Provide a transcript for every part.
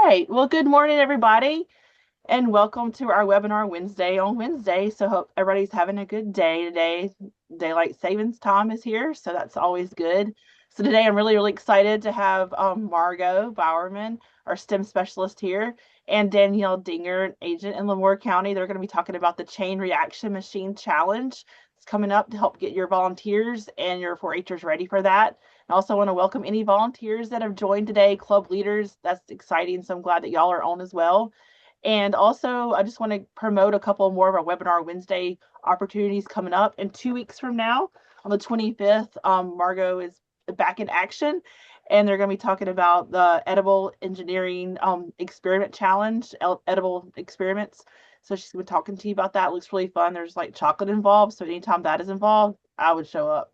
right. Well, good morning, everybody, and welcome to our webinar Wednesday on Wednesday. So, hope everybody's having a good day today. Daylight savings time is here, so that's always good. So, today I'm really excited to have Margot Bowerman, our STEM specialist here, and Danielle Dinger, an agent in Lemoore County. They're going to be talking about the Chain Reaction Machine Challenge. It's coming up to help get your volunteers and your 4-Hers ready for that. I also want to welcome any volunteers that have joined today, club leaders. That's exciting. So I'm glad that y'all are on as well. And also, I just want to promote a couple more of our Webinar Wednesday opportunities coming up. In 2 weeks from now, on the 25th, Margot is back in action, and they're going to be talking about the Edible Engineering Experiment Challenge, edible experiments. So she's been talking to you about that. It looks really fun. There's like chocolate involved, so anytime that is involved, I would show up.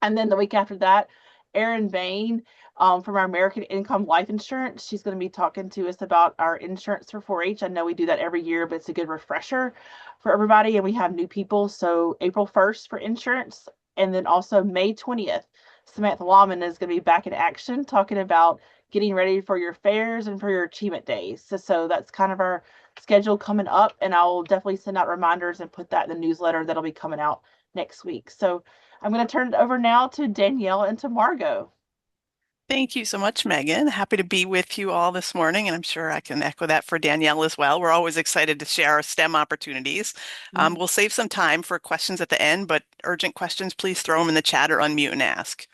And then the week after that, Erin Bain from our American Income Life Insurance. She's going to be talking to us about our insurance for 4-H. I know we do that every year, but it's a good refresher for everybody. And we have new people. So April 1st for insurance. And then also May 20th, Samantha Lawman is going to be back in action talking about getting ready for your fairs and for your achievement days. So that's kind of our schedule coming up. And I'll definitely send out reminders and put that in the newsletter that'll be coming out next week. So I'm going to turn it over now to Danielle and to Margot. Thank you so much, Megan. Happy to be with you all this morning, and I'm sure I can echo that for Danielle as well. We're always excited to share our STEM opportunities. We'll save some time for questions at the end, but urgent questions, please throw them in the chat or unmute and ask.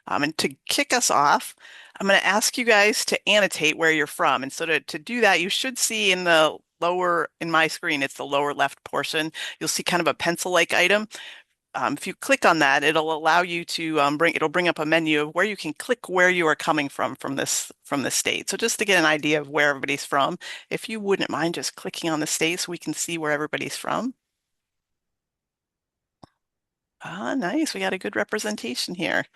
And to kick us off, I'm going to ask you guys to annotate where you're from. And so to do that, you should see in the lower, in my screen, it's the lower left portion. You'll see kind of a pencil-like item. If you click on that, it'll allow you to it'll bring up a menu of where you can click where you are coming from the state. So just to get an idea of where everybody's from, if you wouldn't mind just clicking on the state so we can see where everybody's from. Ah, nice. We got a good representation here.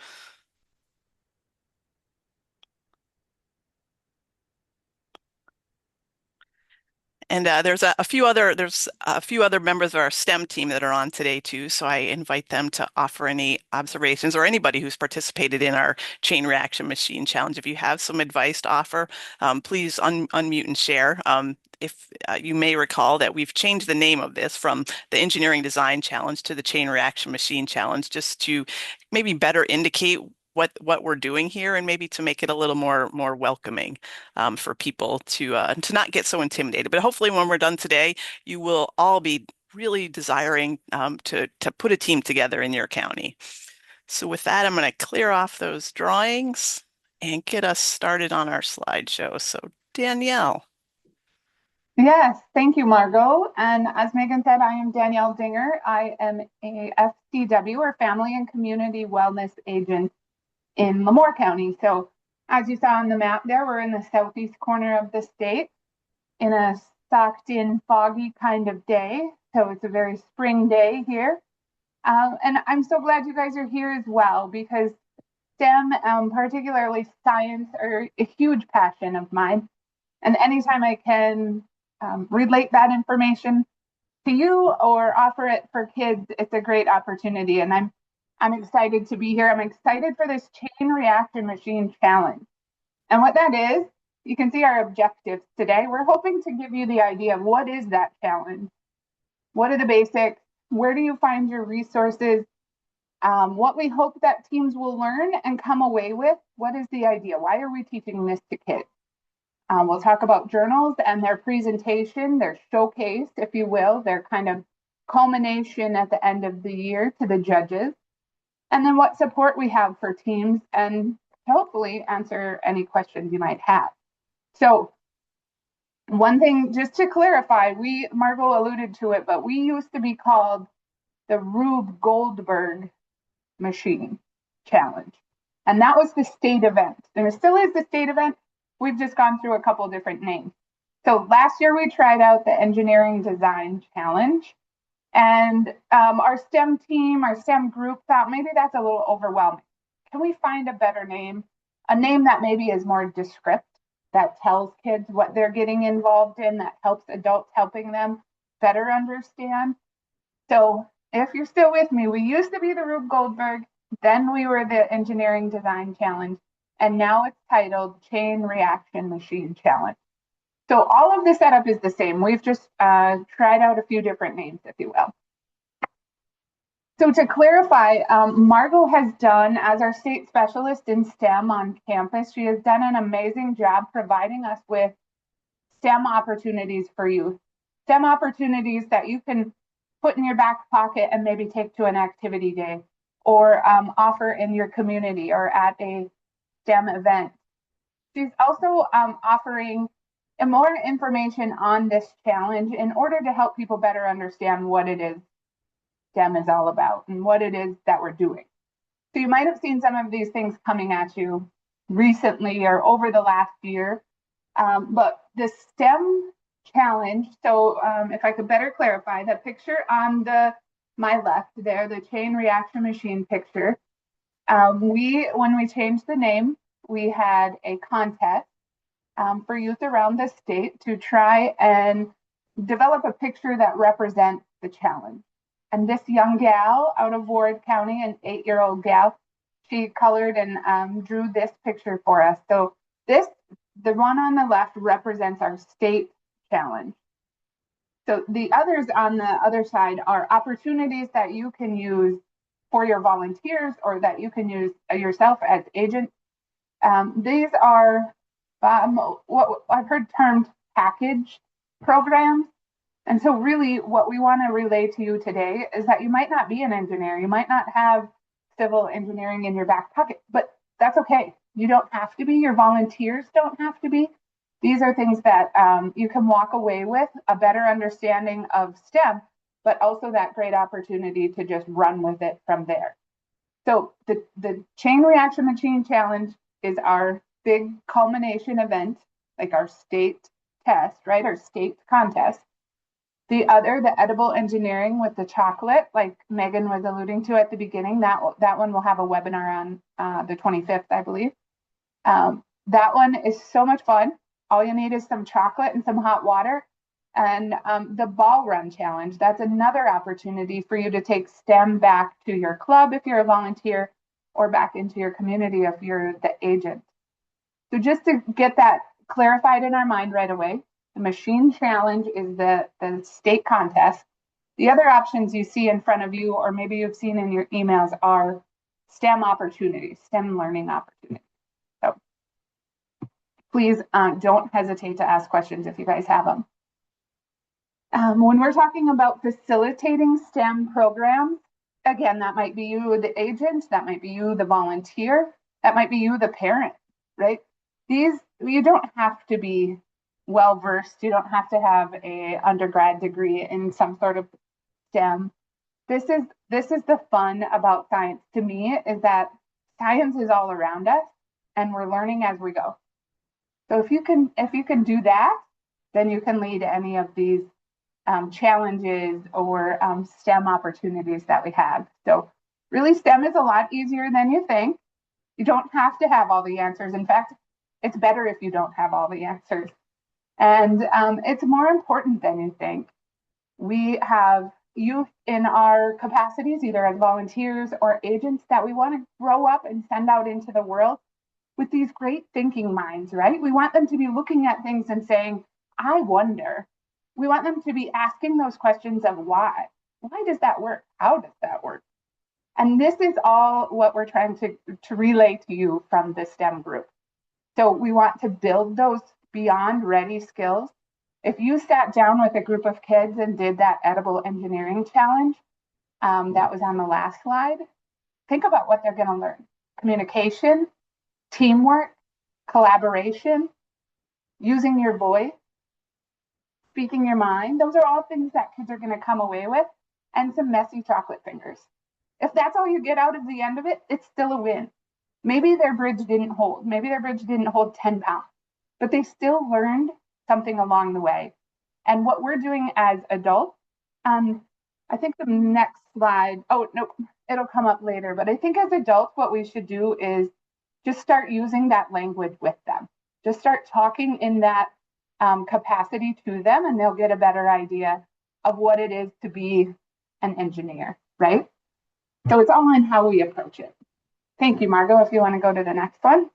And there's a few other members of our STEM team that are on today too. So I invite them to offer any observations, or anybody who's participated in our Chain Reaction Machine Challenge. If you have some advice to offer, please unmute and share. If you may recall that we've changed the name of this from the Engineering Design Challenge to the Chain Reaction Machine Challenge, just to maybe better indicate what we're doing here, and maybe to make it a little more welcoming for people to not get so intimidated. But hopefully, when we're done today, you will all be really desiring to put a team together in your county. So with that, I'm going to clear off those drawings and get us started on our slideshow. So Danielle. Yes, thank you, Margot. And as Megan said, I am Danielle Dinger. I am a FCW, or Family and Community Wellness Agent in Lemoore County. So as you saw on the map there, we're in the southeast corner of the state in a socked in, foggy kind of day. So it's a very spring day here. And I'm so glad you guys are here as well, because STEM, particularly science, are a huge passion of mine. And anytime I can relate that information to you or offer it for kids, it's a great opportunity. And I'm excited to be here. I'm excited for this Chain Reaction Machine Challenge. And what that is, you can see our objectives today. We're hoping to give you the idea of what is that challenge? What are the basics? Where do you find your resources? What we hope that teams will learn and come away with. What is the idea? Why are we teaching this to kids? We'll talk about journals and their presentation, their showcase, if you will, their kind of culmination at the end of the year to the judges. And then what support we have for teams, and hopefully answer any questions you might have. So one thing, just to clarify, Margot alluded to it, but we used to be called the Rube Goldberg Machine Challenge. And that was the state event. And it still is the state event. We've just gone through a couple different names. So last year we tried out the Engineering Design Challenge. And our STEM team, our STEM group thought maybe that's a little overwhelming. Can we find a better name? A name that maybe is more descriptive, that tells kids what they're getting involved in, that helps adults helping them better understand. So if you're still with me, we used to be the Rube Goldberg, then we were the Engineering Design Challenge, and now it's titled Chain Reaction Machine Challenge. So all of the setup is the same. We've just tried out a few different names, if you will. So to clarify, Margot has done, as our state specialist in STEM on campus, she has done an amazing job providing us with STEM opportunities for youth. STEM opportunities that you can put in your back pocket and maybe take to an activity day, or offer in your community or at a STEM event. She's also offering more information on this challenge in order to help people better understand what it is STEM is all about and what it is that we're doing. So you might have seen some of these things coming at you recently or over the last year, but the STEM challenge, so if I could better clarify, the picture on my left there, the chain reaction machine picture, when we changed the name, we had a contest for youth around the state to try and develop a picture that represents the challenge. And this young gal out of Ward County, an 8-year-old gal, she colored and drew this picture for us. So the one on the left represents our state challenge. So the others on the other side are opportunities that you can use for your volunteers or that you can use yourself as agents. These are what I've heard termed package programs. And so really what we want to relay to you today is that you might not be an engineer, you might not have civil engineering in your back pocket, but that's okay. You don't have to be, your volunteers don't have to be. These are things that you can walk away with a better understanding of STEM, but also that great opportunity to just run with it from there. So the Chain Reaction Machine Challenge is our big culmination event, like our state test, right? Our state contest. The other, the edible engineering with the chocolate, like Megan was alluding to at the beginning, that one will have a webinar on the 25th, I believe. That one is so much fun. All you need is some chocolate and some hot water. And the ball run challenge, that's another opportunity for you to take STEM back to your club if you're a volunteer, or back into your community if you're the agent. So just to get that clarified in our mind right away, the machine challenge is the state contest. The other options you see in front of you, or maybe you've seen in your emails, are STEM opportunities, STEM learning opportunities. So please don't hesitate to ask questions if you guys have them. When we're talking about facilitating STEM programs, again, that might be you, the agent, that might be you, the volunteer, that might be you, the parent, right? You don't have to be well-versed. You don't have to have a undergrad degree in some sort of STEM. This is the fun about science to me, is that science is all around us and we're learning as we go. So if you can do that, then you can lead any of these challenges or STEM opportunities that we have. So really, STEM is a lot easier than you think. You don't have to have all the answers. In fact, it's better if you don't have all the answers. And it's more important than you think. We have youth in our capacities, either as volunteers or agents, that we want to grow up and send out into the world with these great thinking minds, right? We want them to be looking at things and saying, I wonder. We want them to be asking those questions of why. Why does that work? How does that work? And this is all what we're trying to relay to you from the STEM group. So we want to build those beyond ready skills. If you sat down with a group of kids and did that edible engineering challenge, that was on the last slide, think about what they're going to learn. Communication, teamwork, collaboration, using your voice, speaking your mind. Those are all things that kids are going to come away with, and some messy chocolate fingers. If that's all you get out of the end of it, it's still a win. Maybe their bridge didn't hold. Maybe their bridge didn't hold 10 pounds, but they still learned something along the way. And what we're doing as adults, I think the next slide, oh, no, it'll come up later. But I think as adults, what we should do is just start using that language with them. Just start talking in that capacity to them, and they'll get a better idea of what it is to be an engineer, right? So it's all in how we approach it. Thank you, Margot. If you want to go to the next one.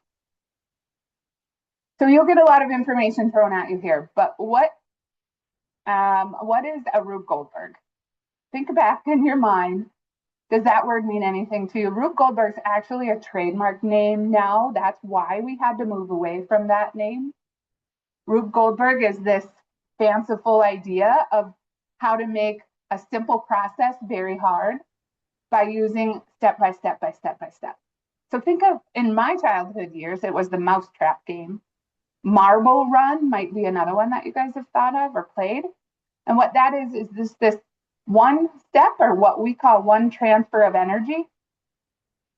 So you'll get a lot of information thrown at you here, but what is a Rube Goldberg? Think back in your mind. Does that word mean anything to you? Rube Goldberg's actually a trademark name now. That's why we had to move away from that name. Rube Goldberg is this fanciful idea of how to make a simple process very hard by using step by step by step by step. So think of, in my childhood years, it was the mousetrap game. Marble Run might be another one that you guys have thought of or played. And what that is this one step, or what we call one transfer of energy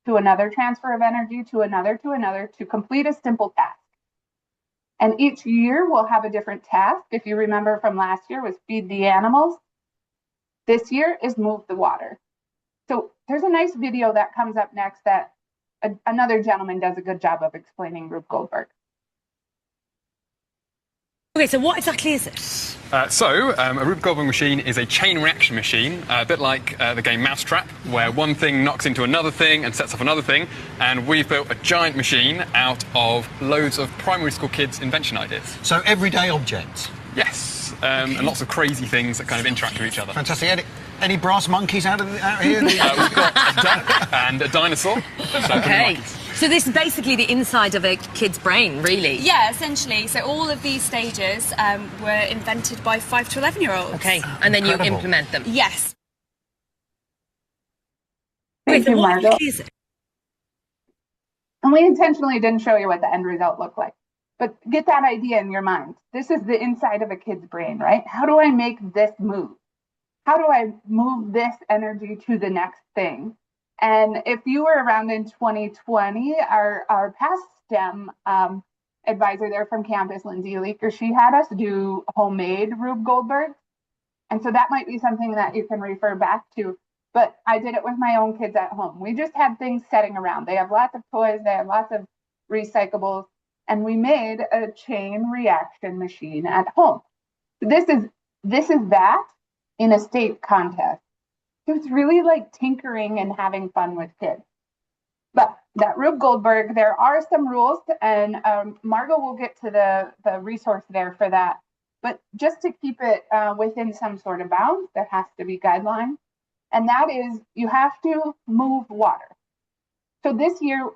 to another transfer of energy to another to complete a simple task. And each year we'll have a different task. If you remember from last year was feed the animals. This year is move the water. So there's a nice video that comes up next that another gentleman does a good job of explaining Rube Goldberg. Okay, so what exactly is it? A Rube Goldberg machine is a chain reaction machine, a bit like the game Mousetrap, where one thing knocks into another thing and sets off another thing. And we've built a giant machine out of loads of primary school kids' invention ideas. So everyday objects? Yes, and lots of crazy things that kind of interact with each other. Fantastic. Any brass monkeys out here? We've got a duck and a dinosaur. So Okay. So this is basically the inside of a kid's brain, really? Yeah, essentially. So all of these stages were invented by 5 to 11-year-olds. Okay, and then Incredible. you implement them. Yes. Thank so you, what Margot. exactly is it? And we intentionally didn't show you what the end result looked like. But get that idea in your mind. This is the inside of a kid's brain, right? How do I make this move? How do I move this energy to the next thing? And if you were around in 2020, our past STEM advisor there from campus, Lindsay Leaker, she had us do homemade Rube Goldberg. And so that might be something that you can refer back to. But I did it with my own kids at home. We just had things setting around. They have lots of toys, they have lots of recyclables, and we made a chain reaction machine at home. This is that in a state contest. So it's really like tinkering and having fun with kids. But that Rube Goldberg, there are some rules, and Margot will get to the resource there for that. But just to keep it within some sort of bounds, there has to be guidelines. And that is, you have to move water. So this year,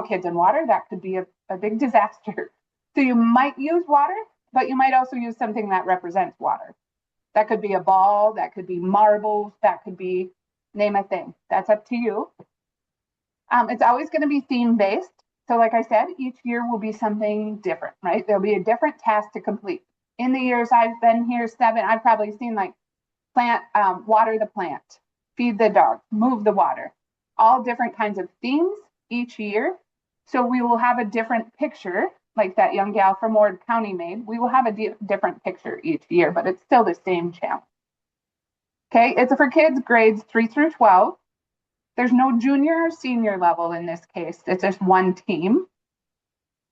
kids and water, that could be a big disaster. So you might use water, but you might also use something that represents water. That could be a ball, that could be marbles, that could be, name a thing. That's up to you. It's always going to be theme-based. So like I said, each year will be something different, right? There'll be a different task to complete. In the years I've been here, 7, I've probably seen like water the plant, feed the dog, move the water, all different kinds of themes each year. So we will have a different picture, like that young gal from Ward County made. We will have a different picture each year, but it's still the same challenge. Okay, it's for kids grades 3 through 12. There's no junior or senior level in this case. It's just one team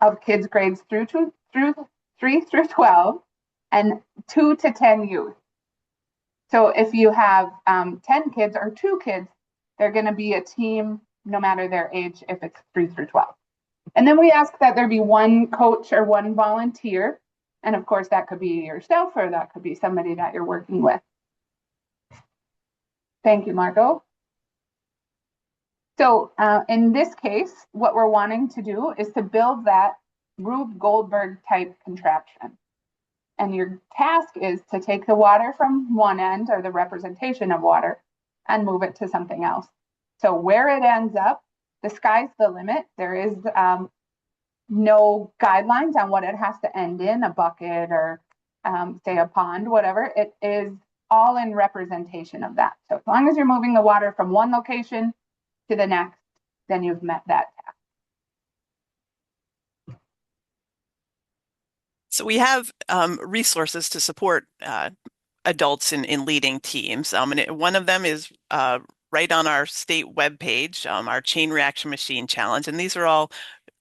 of kids grades 3 through 12 and 2 to 10 youth. So if you have 10 kids or 2 kids, they're going to be a team no matter their age if it's 3 through 12. And then we ask that there be one coach or one volunteer. And of course, that could be yourself or that could be somebody that you're working with. Thank you, Margot. So in this case, what we're wanting to do is to build that Rube Goldberg type contraption. And your task is to take the water from one end, or the representation of water, and move it to something else. So where it ends up, the sky's the limit. There is no guidelines on what it has to end in, a bucket or say a pond, whatever. It is all in representation of that. So as long as you're moving the water from one location to the next, then you've met that task. So we have resources to support adults in leading teams. And one of them is right on our state webpage, our Chain Reaction Machine Challenge. And these are all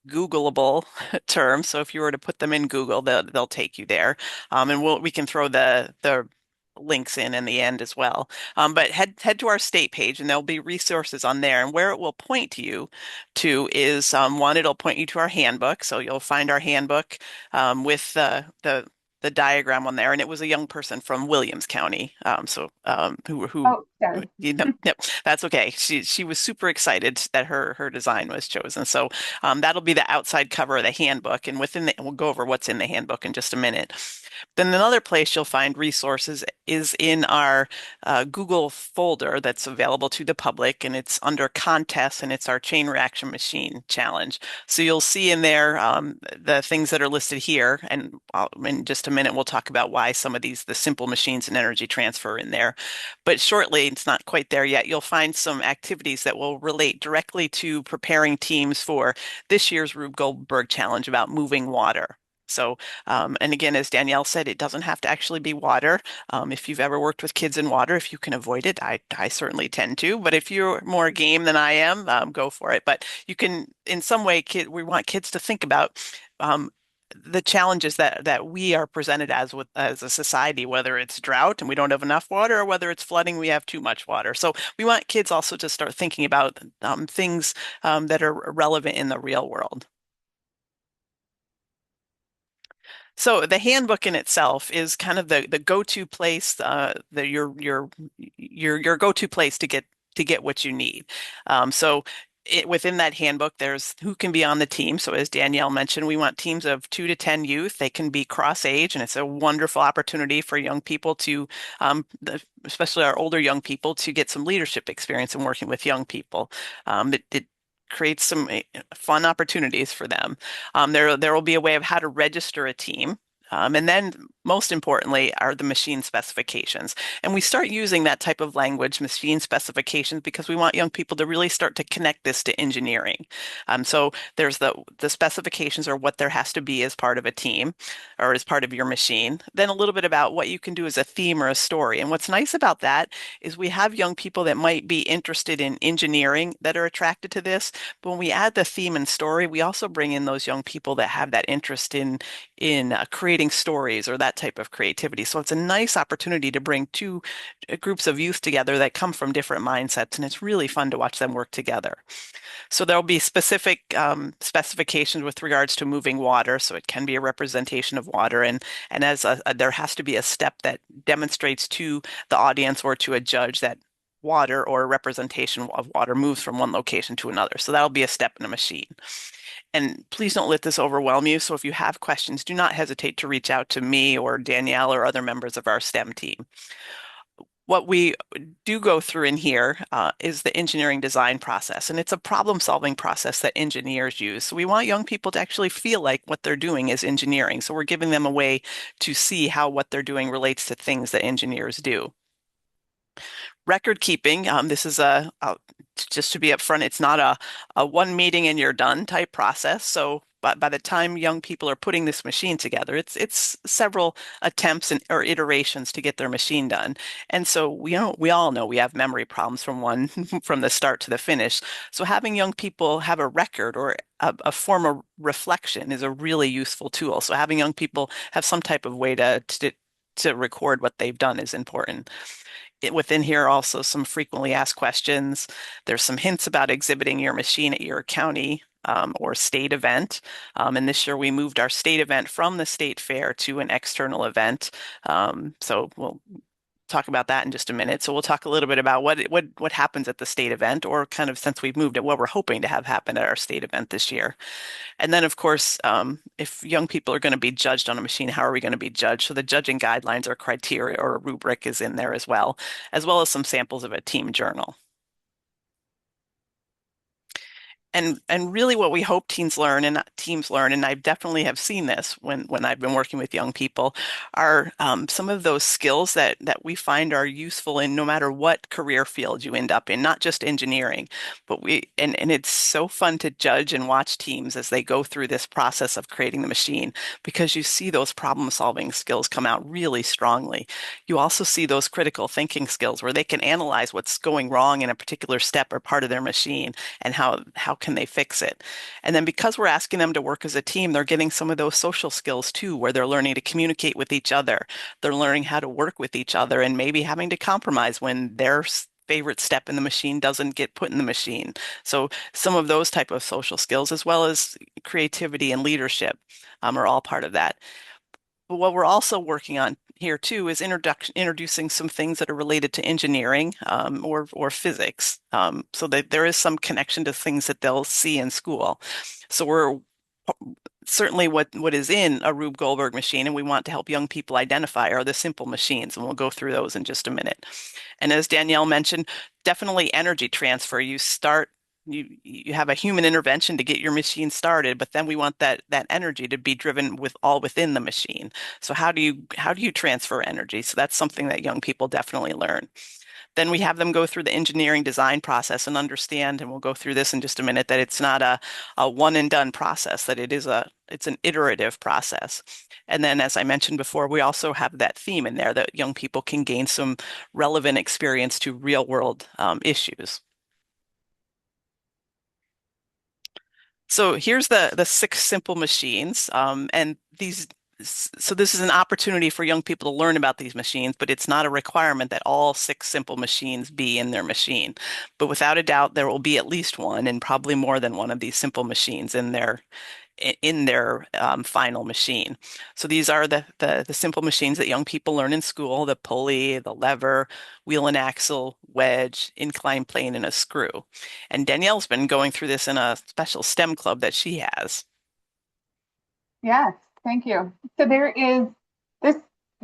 Googleable terms. So if you were to put them in Google, they'll take you there. And we can throw the links in the end as well. But head to our state page, and there'll be resources on there. And where it will point you to is one, it'll point you to our handbook. So you'll find our handbook with the diagram on there, and it was a young person from Williams County. Who Oh, sorry. yep, that's okay. She was super excited that her design was chosen. So that'll be the outside cover of the handbook, and we'll go over what's in the handbook in just a minute. Then another place you'll find resources is in our Google folder that's available to the public, and it's under contests, and it's our chain reaction machine challenge. So you'll see in there the things that are listed here, and in just a minute we'll talk about why some of the simple machines and energy transfer in there. But shortly, it's not quite there yet, you'll find some activities that will relate directly to preparing teams for this year's Rube Goldberg Challenge about moving water. So, and again, as Danielle said, it doesn't have to actually be water. If you've ever worked with kids in water, if you can avoid it, I certainly tend to. But if you're more game than I am, go for it. But you can, in some way, we want kids to think about the challenges that we are presented as a society, whether it's drought and we don't have enough water, or whether it's flooding, we have too much water. So we want kids also to start thinking about things that are relevant in the real world. So the handbook in itself is kind of the go-to place, your go-to place to get what you need. Within that handbook, there's who can be on the team. So as Danielle mentioned, we want teams of 2 to 10 youth. They can be cross-age, and it's a wonderful opportunity for young people to, especially our older young people, to get some leadership experience in working with young people. It creates some fun opportunities for them. There will be a way of how to register a team. And then most importantly are the machine specifications. And we start using that type of language, machine specifications, because we want young people to really start to connect this to engineering. So there's the specifications are what there has to be as part of a team or as part of your machine. Then a little bit about what you can do as a theme or a story. And what's nice about that is we have young people that might be interested in engineering that are attracted to this. But when we add the theme and story, we also bring in those young people that have that interest in creating stories or that type of creativity. So it's a nice opportunity to bring two groups of youth together that come from different mindsets, and it's really fun to watch them work together. So there'll be specific specifications with regards to moving water. So it can be a representation of water, and there has to be a step that demonstrates to the audience or to a judge that water or a representation of water moves from one location to another. So that'll be a step in a machine. And please don't let this overwhelm you. So if you have questions, do not hesitate to reach out to me or Danielle or other members of our STEM team. What we do go through in here is the engineering design process, and it's a problem-solving process that engineers use. So we want young people to actually feel like what they're doing is engineering. So we're giving them a way to see how what they're doing relates to things that engineers do. Record keeping, this is just to be upfront, it's not a one meeting and you're done type process. So by the time young people are putting this machine together, it's several attempts or iterations to get their machine done. And so we all know we have memory problems from from the start to the finish. So having young people have a record or a form of reflection is a really useful tool. So having young people have some type of way to record what they've done is important. Within here also some frequently asked questions. There's some hints about exhibiting your machine at your county or state event. And this year we moved our state event from the state fair to an external event. So we'll talk about that in just a minute. So we'll talk a little bit about what happens at the state event, or kind of since we've moved it, what we're hoping to have happen at our state event this year. And then of course, if young people are going to be judged on a machine, how are we going to be judged? So the judging guidelines or criteria or a rubric is in there as well as some samples of a team journal. And really what we hope teams learn, and I definitely have seen this when I've been working with young people, are some of those skills that we find are useful in no matter what career field you end up in, not just engineering, but and it's so fun to judge and watch teams as they go through this process of creating the machine, because you see those problem solving skills come out really strongly. You also see those critical thinking skills where they can analyze what's going wrong in a particular step or part of their machine, and how can they fix it? And then because we're asking them to work as a team, they're getting some of those social skills too, where they're learning to communicate with each other. They're learning how to work with each other and maybe having to compromise when their favorite step in the machine doesn't get put in the machine. So some of those type of social skills, as well as creativity and leadership, are all part of that. But what we're also working on here too is introducing some things that are related to engineering or physics, so that there is some connection to things that they'll see in school. So we're certainly what is in a Rube Goldberg machine, and we want to help young people identify are the simple machines, and we'll go through those in just a minute. And as Danielle mentioned, definitely energy transfer. You have a human intervention to get your machine started, but then we want that energy to be driven within the machine. So how do you transfer energy? So that's something that young people definitely learn. Then we have them go through the engineering design process and understand, and we'll go through this in just a minute, that it's not a one and done process, that it's an iterative process. And then, as I mentioned before, we also have that theme in there that young people can gain some relevant experience to real world issues. So here's the 6 simple machines, and so this is an opportunity for young people to learn about these machines, but it's not a requirement that all 6 simple machines be in their machine. But without a doubt, there will be at least one, and probably more than one of these simple machines in their final machine. So these are the simple machines that young people learn in school: the pulley, the lever, wheel and axle, wedge, inclined plane, and a screw. And Danielle's been going through this in a special STEM club that she has. Yes, thank you. So there is this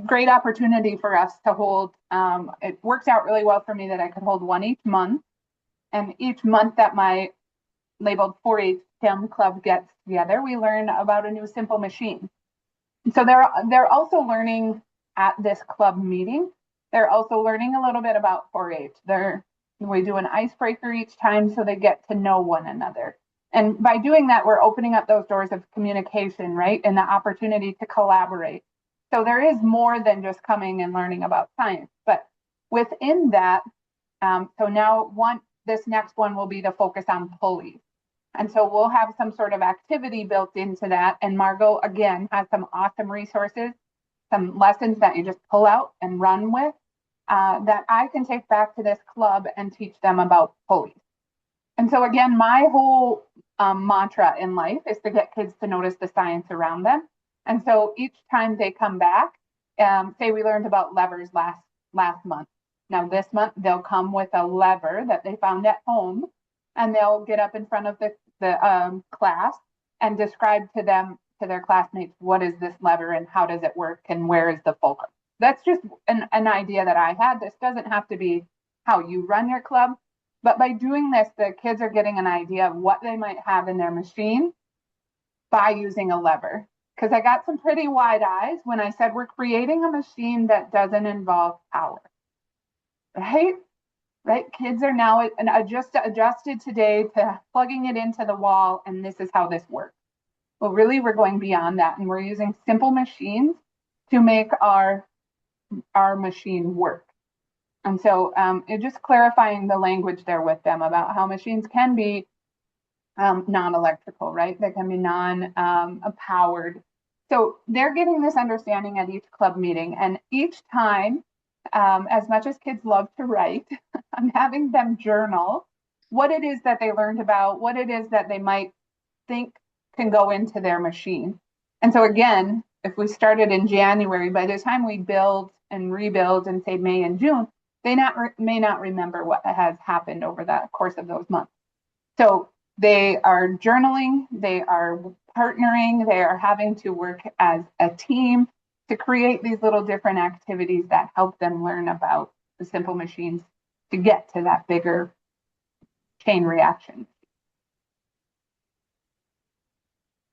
great opportunity for us to hold. It worked out really well for me that I could hold one each month. And each month that my labeled 4-H STEM club gets together, we learn about a new simple machine. So they're also learning at this club meeting. They're also learning a little bit about 4-H. We do an icebreaker each time so they get to know one another. And by doing that, we're opening up those doors of communication, right? And the opportunity to collaborate. So there is more than just coming and learning about science. But within that, so now this next one will be the focus on pulleys. And so we'll have some sort of activity built into that. And Margot, again, has some awesome resources, some lessons that you just pull out and run with that I can take back to this club and teach them about pulleys. And so again, my whole mantra in life is to get kids to notice the science around them. And so each time they come back, say we learned about levers last month. Now this month they'll come with a lever that they found at home, and they'll get up in front of the class and describe to their classmates, what is this lever and how does it work and where is the fulcrum. That's just an idea that I had. This doesn't have to be how you run your club, but by doing this, the kids are getting an idea of what they might have in their machine by using a lever. Because I got some pretty wide eyes when I said we're creating a machine that doesn't involve power, right? Right? Kids are now adjusted today to plugging it into the wall, and this is how this works. Well, really, we're going beyond that, and we're using simple machines to make our machine work. And so it's just clarifying the language there with them about how machines can be non-electrical, right? They can be non-powered. So they're getting this understanding at each club meeting, and each time, as much as kids love to write, I'm having them journal what it is that they learned about, what it is that they might think can go into their machine. And so again, if we started in January, by the time we build and rebuild in say May and June, they may not remember what has happened over the course of those months. So they are journaling, they are partnering, they are having to work as a team to create these little different activities that help them learn about the simple machines to get to that bigger chain reaction.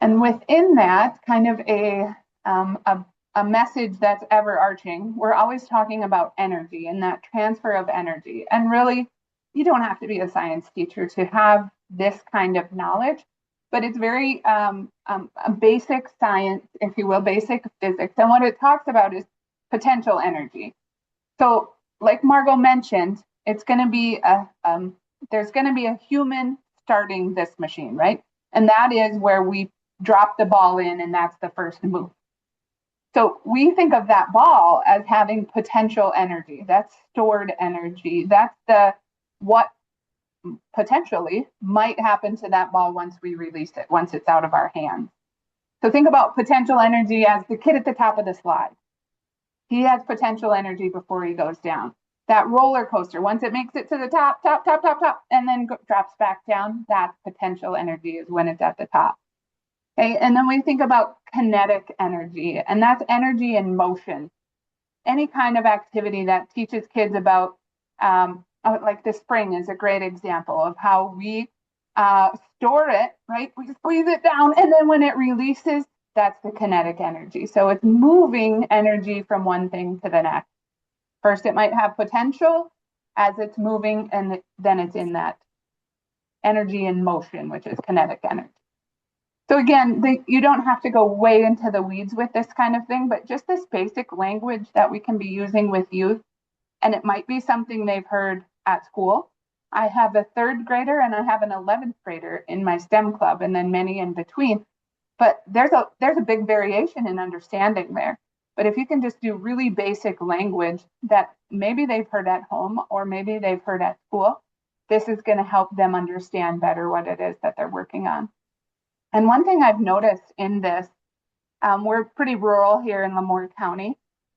And within that, kind of a message that's overarching, we're always talking about energy and that transfer of energy. And really, you don't have to be a science teacher to have this kind of knowledge, but it's very a basic science, if you will, basic physics. And what it talks about is potential energy. So like Margot mentioned, it's going to be there's going to be a human starting this machine, right? And that is where we drop the ball in, and that's the first move. So we think of that ball as having potential energy. That's stored energy. That's what potentially might happen to that ball once we release it, once it's out of our hands. So think about potential energy as the kid at the top of the slide. He has potential energy before he goes down. That roller coaster, once it makes it to the top, and then drops back down, that's potential energy is when it's at the top. Okay, and then we think about kinetic energy, and that's energy in motion. Any kind of activity that teaches kids about, like the spring is a great example of how we store it, right? We squeeze it down, and then when it releases, that's the kinetic energy. So it's moving energy from one thing to the next. First, it might have potential as it's moving, and then it's in that energy in motion, which is kinetic energy. So again, you don't have to go way into the weeds with this kind of thing, but just this basic language that we can be using with youth, and it might be something they've heard at school. I have a 3rd grader and I have an 11th grader in my STEM club, and then many in between. But there's a big variation in understanding there. But if you can just do really basic language that maybe they've heard at home or maybe they've heard at school, this is going to help them understand better what it is that they're working on. And one thing I've noticed in this, we're pretty rural here in Lemoore County.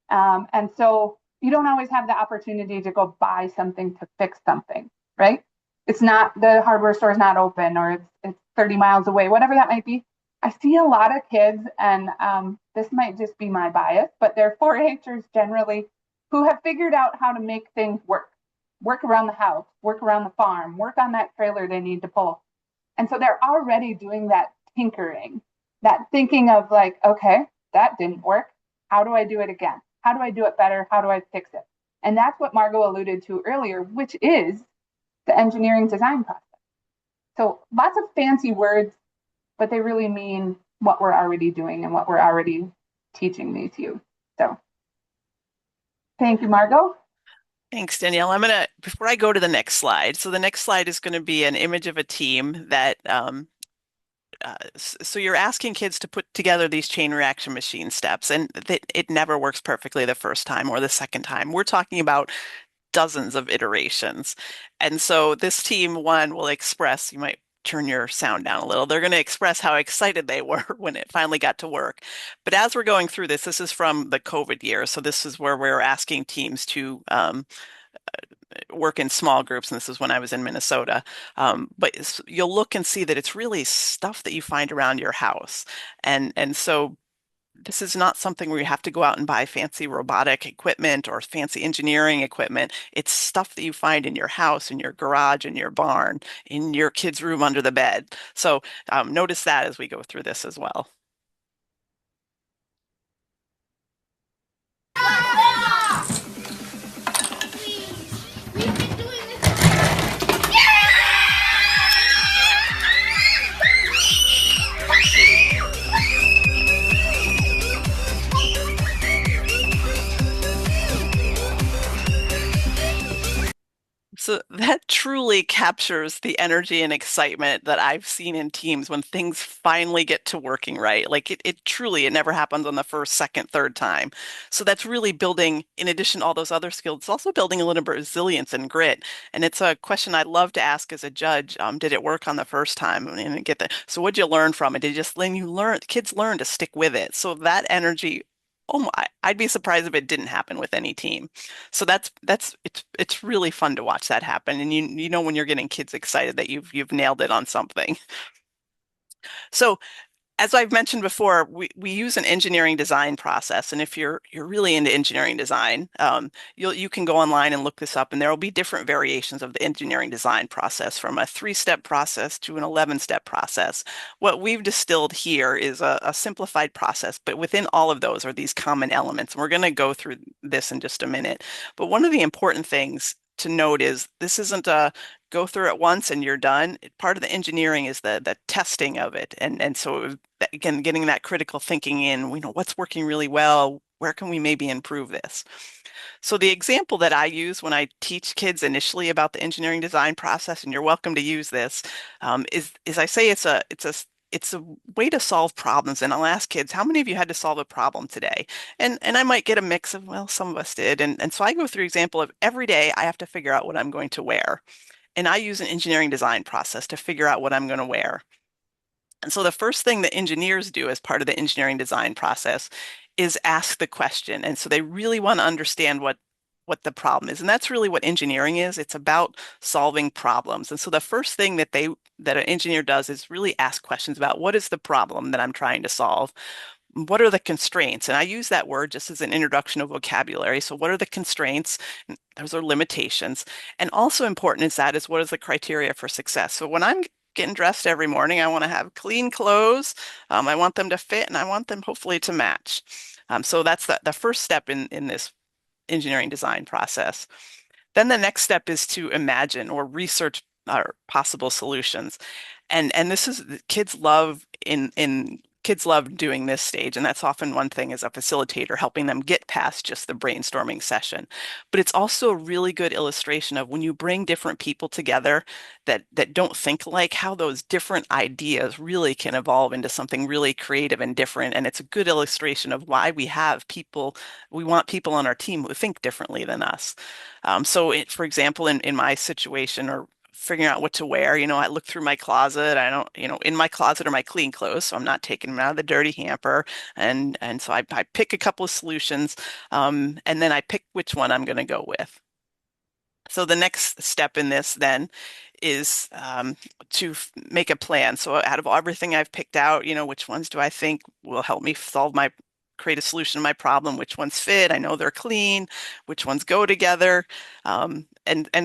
And so you don't always have the opportunity to go buy something to fix something, right? It's not, the hardware store is not open, or it's 30 miles away, whatever that might be. I see a lot of kids, and this might just be my bias, but they're 4-Hers generally who have figured out how to make things work around the house, work around the farm, work on that trailer they need to pull. And so they're already doing that tinkering, that thinking of like, okay, that didn't work. How do I do it again? How do I do it better? How do I fix it? And that's what Margot alluded to earlier, which is the engineering design process. So lots of fancy words, but they really mean what we're already doing and what we're already teaching these youth. So thank you, Margot. Thanks, Danielle. Before I go to the next slide, so the next slide is going to be an image of a team that, so you're asking kids to put together these chain reaction machine steps, and it never works perfectly the first time or the second time. We're talking about dozens of iterations. And so this team one will express, you might turn your sound down a little. They're going to express how excited they were when it finally got to work. But as we're going through this is from the COVID year. So this is where we're asking teams to work in small groups, and this is when I was in Minnesota. But you'll look and see that it's really stuff that you find around your house. And so this is not something where you have to go out and buy fancy robotic equipment or fancy engineering equipment. It's stuff that you find in your house, in your garage, in your barn, in your kid's room under the bed. So notice that as we go through this as well. So that truly captures the energy and excitement that I've seen in teams when things finally get to working right. Like it truly, it never happens on the first, second, third time. So that's really building, in addition to all those other skills, it's also building a little bit of resilience and grit. And it's a question I'd love to ask as a judge. Did it work on the first time? And get that. So what'd you learn from it? Did you just kids learn to stick with it? So that energy, oh my, I'd be surprised if it didn't happen with any team. So it's really fun to watch that happen. And you know when you're getting kids excited that you've nailed it on something. So as I've mentioned before, we use an engineering design process, and if you're really into engineering design, you can go online and look this up, and there will be different variations of the engineering design process, from a 3-step process to an 11-step process. What we've distilled here is a simplified process, but within all of those are these common elements. And we're going to go through this in just a minute. But one of the important things to note is this isn't a go through it once and you're done. Part of the engineering is the testing of it. And so again, getting that critical thinking in, what's working really well, where can we maybe improve this? So the example that I use when I teach kids initially about the engineering design process, and you're welcome to use this, is I say it's a way to solve problems. And I'll ask kids, how many of you had to solve a problem today? And I might get a mix of, well, some of us did. And so I go through example of every day I have to figure out what I'm going to wear. And I use an engineering design process to figure out what I'm going to wear. And so the first thing that engineers do as part of the engineering design process is ask the question. And so they really want to understand what the problem is. And that's really what engineering is. It's about solving problems. And so the first thing that an engineer does is really ask questions about what is the problem that I'm trying to solve? What are the constraints? And I use that word just as an introduction of vocabulary. So what are the constraints? Those are limitations. And also important is what is the criteria for success? So when I'm getting dressed every morning, I want to have clean clothes. I want them to fit, and I want them hopefully to match. So that's the first step in this engineering design process. Then the next step is to imagine or research possible solutions. And this is kids love kids love doing this stage, and that's often one thing as a facilitator, helping them get past just the brainstorming session. But it's also a really good illustration of when you bring different people together that don't think alike, how those different ideas really can evolve into something really creative and different. And it's a good illustration of why we want people on our team who think differently than us. For example, in my situation, or figuring out what to wear. I look through my closet. I don't, in my closet are my clean clothes, so I'm not taking them out of the dirty hamper. And so I pick a couple of solutions, and then I pick which one I'm going to go with. So the next step in this then is to make a plan. So out of everything I've picked out, which ones do I think will help me create a solution to my problem? Which ones fit? I know they're clean. Which ones go together? And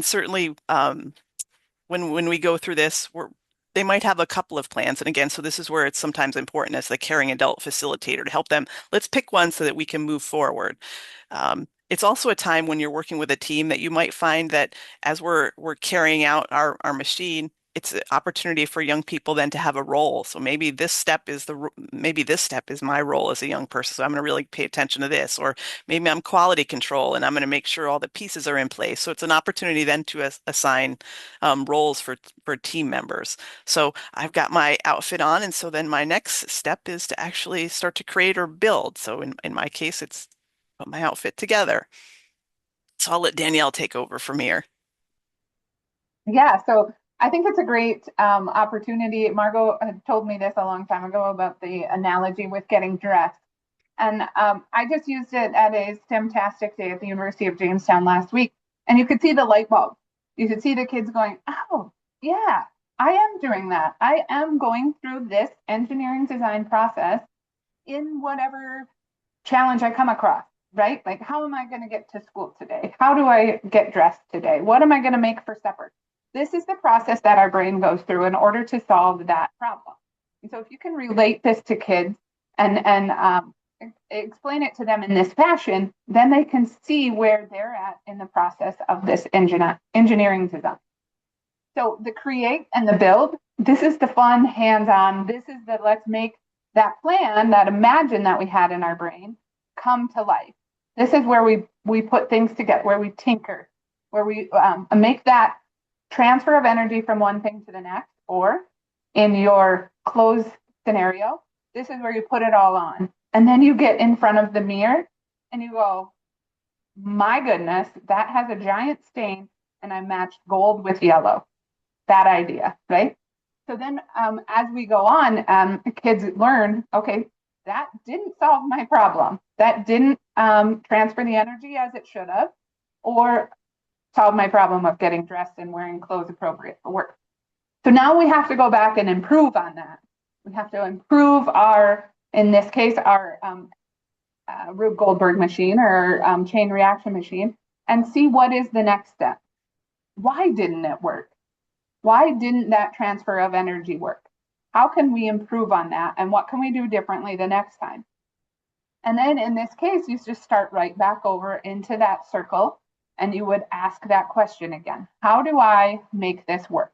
certainly, when we go through this, they might have a couple of plans. And again, so this is where it's sometimes important as the caring adult facilitator to help them. Let's pick one so that we can move forward. It's also a time when you're working with a team that you might find that as we're carrying out our machine, it's an opportunity for young people then to have a role. So maybe this step is my role as a young person. So I'm going to really pay attention to this, or maybe I'm quality control and I'm going to make sure all the pieces are in place. So it's an opportunity then to assign roles for team members. So I've got my outfit on, and so then my next step is to actually start to create or build. So in my case, it's put my outfit together. So I'll let Danielle take over from here. Yeah, so I think it's a great opportunity. Margot had told me this a long time ago about the analogy with getting dressed. And I just used it at a STEMtastic day at the University of Jamestown last week. And you could see the light bulb. You could see the kids going, oh, yeah, I am doing that. I am going through this engineering design process in whatever challenge I come across, right? Like, how am I going to get to school today? How do I get dressed today? What am I going to make for supper? This is the process that our brain goes through in order to solve that problem. And so if you can relate this to kids and explain it to them in this fashion, then they can see where they're at in the process of this engineering design. So the create and the build, this is the fun, hands-on. This is the let's make that plan, that imagine that we had in our brain come to life. This is where we put things together, where we tinker, where we make that transfer of energy from one thing to the next. Or in your clothes scenario, this is where you put it all on. And then you get in front of the mirror and you go, my goodness, that has a giant stain and I matched gold with yellow. That idea, right? So then as we go on, kids learn, okay, that didn't solve my problem. That didn't transfer the energy as it should have, or solve my problem of getting dressed and wearing clothes appropriate for work. So now we have to go back and improve on that. We have to improve in this case, our Rube Goldberg machine or chain reaction machine, and see what is the next step. Why didn't it work? Why didn't that transfer of energy work? How can we improve on that? And what can we do differently the next time? And then in this case, you just start right back over into that circle and you would ask that question again. How do I make this work?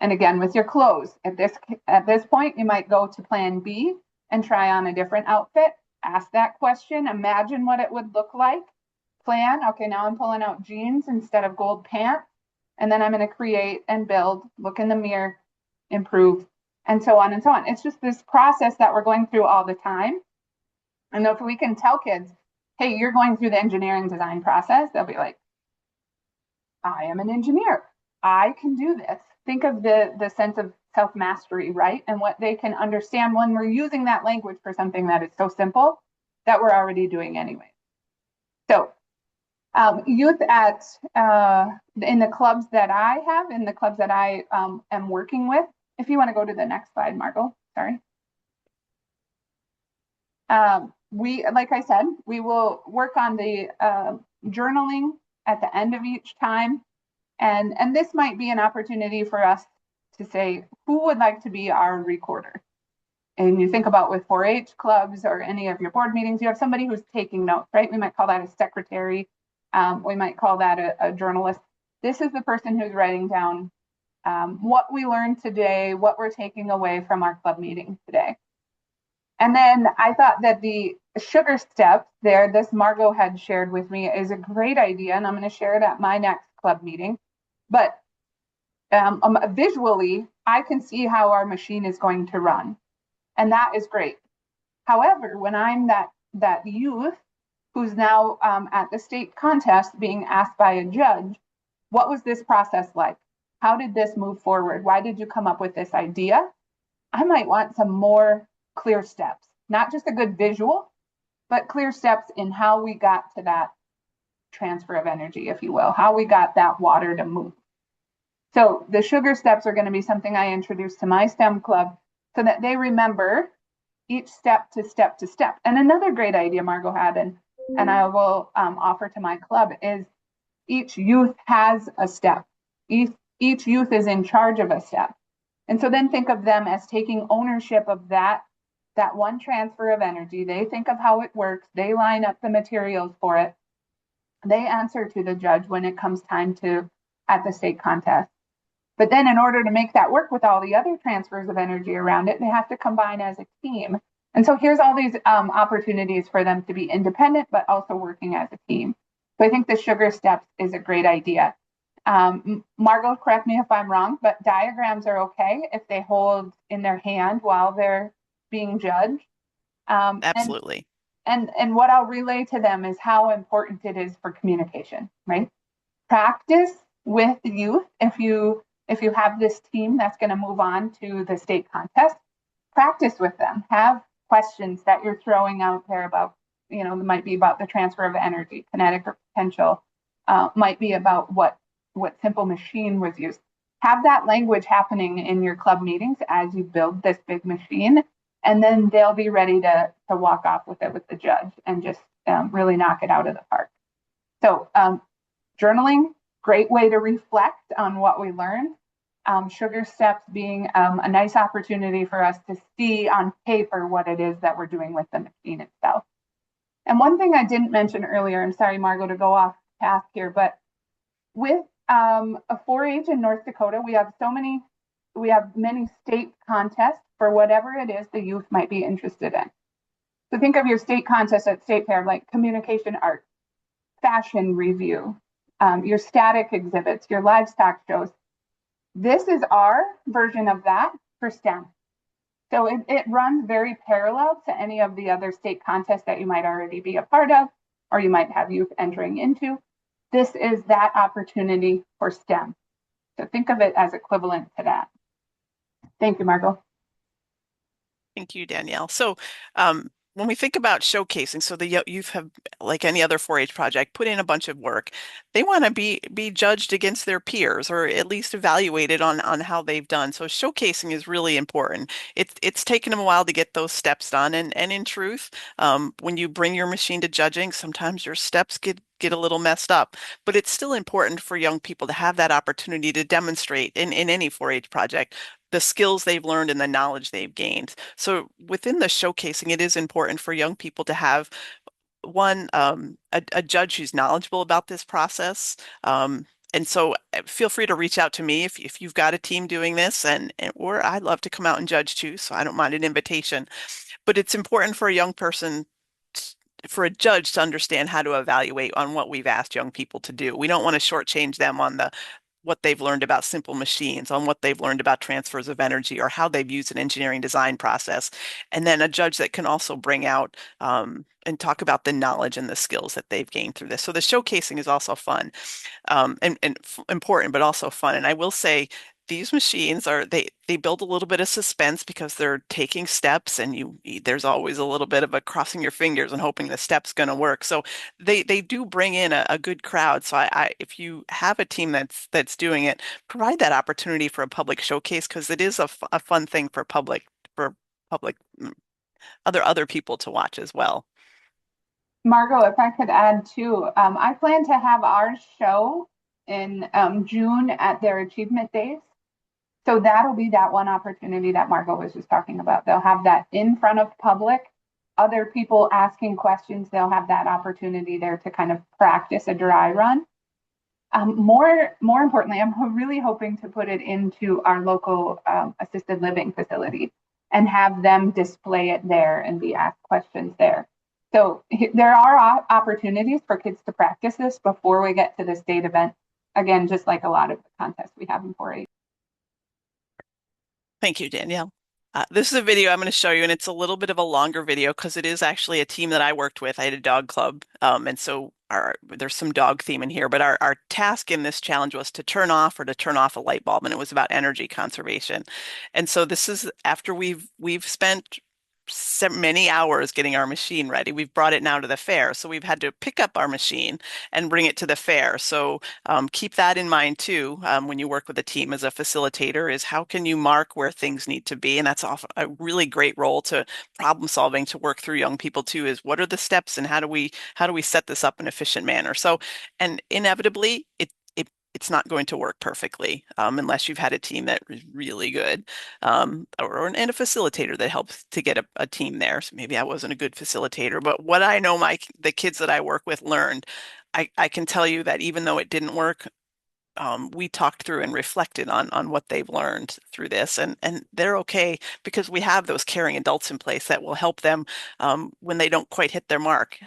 And again, with your clothes, at this point, you might go to plan B and try on a different outfit. Ask that question, imagine what it would look like, plan. Okay, now I'm pulling out jeans instead of gold pants. And then I'm going to create and build, look in the mirror, improve, and so on and so on. It's just this process that we're going through all the time. And if we can tell kids, hey, you're going through the engineering design process, they'll be like, I am an engineer. I can do this. Think of the sense of self-mastery, right? And what they can understand when we're using that language for something that is so simple that we're already doing anyway. So youth at in the clubs that I have, in the clubs that I am working with, if you want to go to the next slide, Margot, sorry. We, like I said, we will work on the journaling at the end of each time. And this might be an opportunity for us to say, who would like to be our recorder? And you think about with 4-H clubs or any of your board meetings, you have somebody who's taking notes, right? We might call that a secretary. We might call that a journalist. This is the person who's writing down what we learned today, what we're taking away from our club meeting today. And then I thought that the sugar steps there, this Margot had shared with me, is a great idea. And I'm going to share it at my next club meeting. But visually, I can see how our machine is going to run. And that is great. However, when I'm that youth who's now at the state contest being asked by a judge, what was this process like? How did this move forward? Why did you come up with this idea? I might want some more clear steps, not just a good visual, but clear steps in how we got to that transfer of energy, if you will, how we got that water to move. So the sugar steps are going to be something I introduce to my STEM club so that they remember each step to step to step. And another great idea Margot had, and I will offer to my club, is each youth has a step. Each youth is in charge of a step. And so then think of them as taking ownership of that one transfer of energy. They think of how it works. They line up the materials for it. They answer to the judge when it comes time to at the state contest. But then in order to make that work with all the other transfers of energy around it, they have to combine as a team. And so here's all these opportunities for them to be independent, but also working as a team. So I think the sugar steps is a great idea. Margot, correct me if I'm wrong, but diagrams are okay if they hold in their hand while they're being judged. Absolutely. And what I'll relay to them is how important it is for communication, right? Practice with youth. If you have this team that's going to move on to the state contest, practice with them. Have questions that you're throwing out there about, it might be about the transfer of energy, kinetic or potential, might be about what simple machine was used. Have that language happening in your club meetings as you build this big machine, and then they'll be ready to walk off with it with the judge and just really knock it out of the park. So journaling, great way to reflect on what we learned. Sugar steps being a nice opportunity for us to see on paper what it is that we're doing with the machine itself. And one thing I didn't mention earlier, I'm sorry, Margot, to go off path here, but with a 4-H in North Dakota, we have many state contests for whatever it is the youth might be interested in. So think of your state contest at State Fair, like communication arts, fashion review, your static exhibits, your livestock shows. This is our version of that for STEM. So it runs very parallel to any of the other state contests that you might already be a part of, or you might have youth entering into. This is that opportunity for STEM. So think of it as equivalent to that. Thank you, Margot. Thank you, Danielle. So when we think about showcasing, so the youth have, like any other 4-H project, put in a bunch of work. They want to be judged against their peers, or at least evaluated on how they've done. So showcasing is really important. It's taken them a while to get those steps done. And in truth, when you bring your machine to judging, sometimes your steps get a little messed up, but it's still important for young people to have that opportunity to demonstrate in any 4-H project the skills they've learned and the knowledge they've gained. So within the showcasing, it is important for young people to have a judge who's knowledgeable about this process. And so feel free to reach out to me if you've got a team doing this, or I'd love to come out and judge too, so I don't mind an invitation. But it's important for a young person for a judge to understand how to evaluate on what we've asked young people to do. We don't want to shortchange them on what they've learned about simple machines, on what they've learned about transfers of energy, or how they've used an engineering design process. And then a judge that can also bring out and talk about the knowledge and the skills that they've gained through this. So the showcasing is also fun and important, but also fun. And I will say, these machines they build a little bit of suspense because they're taking steps, and there's always a little bit of a crossing your fingers and hoping the step's going to work. So they do bring in a good crowd. So if you have a team that's doing it, provide that opportunity for a public showcase, because it is a fun thing for public other people to watch as well. Margot, if I could add too, I plan to have our show in June at their achievement days. So that'll be that one opportunity that Margot was just talking about. They'll have that in front of public, other people asking questions. They'll have that opportunity there to kind of practice a dry run. More importantly, I'm really hoping to put it into our local assisted living facility and have them display it there and be asked questions there. So there are opportunities for kids to practice this before we get to the state event. Again, just like a lot of the contests we have in 4-H. Thank you, Danielle. This is a video I'm going to show you, and it's a little bit of a longer video because it is actually a team that I worked with. I had a dog club, and so there's some dog theme in here, but our task in this challenge was to turn off a light bulb, and it was about energy conservation. And so this is after we've spent many hours getting our machine ready. We've brought it now to the fair, so we've had to pick up our machine and bring it to the fair. So keep that in mind too when you work with a team as a facilitator, is how can you mark where things need to be? And that's often a really great role to problem solving to work through young people too, is what are the steps and how do we set this up in an efficient manner? So, and inevitably it's not going to work perfectly unless you've had a team that is really good and a facilitator that helps to get a team there. So maybe I wasn't a good facilitator, but what I know the kids that I work with learned, I can tell you that even though it didn't work, we talked through and reflected on what they've learned through this, and they're okay because we have those caring adults in place that will help them when they don't quite hit their mark.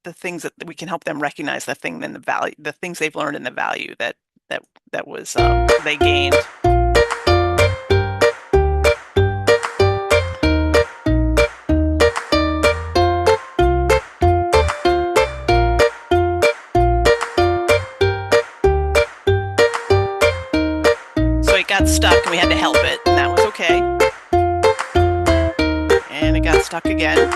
The things that we can help them recognize the things they've learned and the value that was they gained. So it got stuck and we had to help it, and that was okay. And it got stuck again.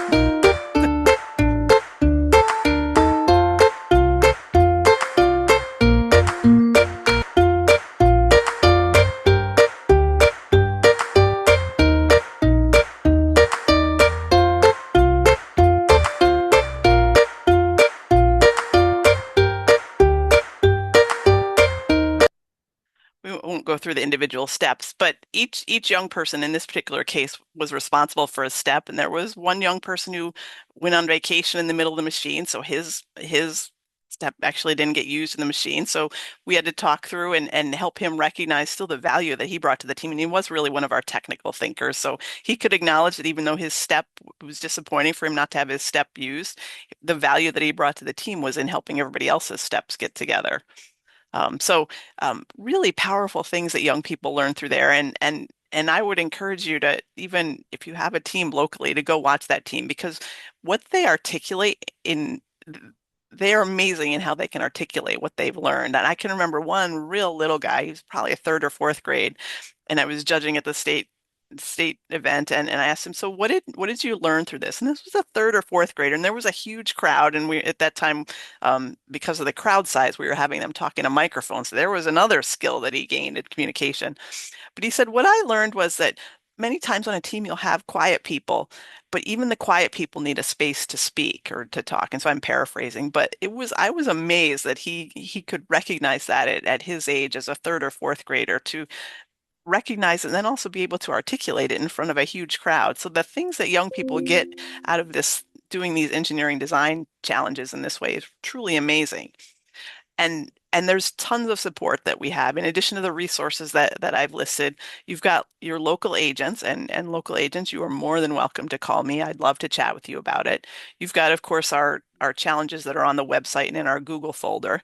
Go through the individual steps, but each young person in this particular case was responsible for a step, and there was one young person who went on vacation in the middle of the machine, so his step actually didn't get used in the machine. So we had to talk through and help him recognize still the value that he brought to the team. And he was really one of our technical thinkers, so he could acknowledge that even though his step was disappointing for him not to have his step used, the value that he brought to the team was in helping everybody else's steps get together. So really powerful things that young people learn through there. And I would encourage you to, even if you have a team locally, to go watch that team, because what they articulate they're amazing in how they can articulate what they've learned. And I can remember one real little guy, who's probably a 3rd or 4th grade, and I was judging at the state event, and I asked him, so what did you learn through this? And this was a 3rd or 4th grader, and there was a huge crowd, and we at that time because of the crowd size, we were having them talk in a microphone, so there was another skill that he gained in communication. But he said, what I learned was that many times on a team you'll have quiet people, but even the quiet people need a space to speak or to talk. And so I'm paraphrasing, but I was amazed that he could recognize that at his age as a 3rd or 4th grader, to recognize it and then also be able to articulate it in front of a huge crowd. So the things that young people get out of this, doing these engineering design challenges in this way, is truly amazing. And there's tons of support that we have. In addition to the resources that I've listed, you've got your local agents, and local agents, you are more than welcome to call me. I'd love to chat with you about it. You've got, of course, our challenges that are on the website and in our Google folder.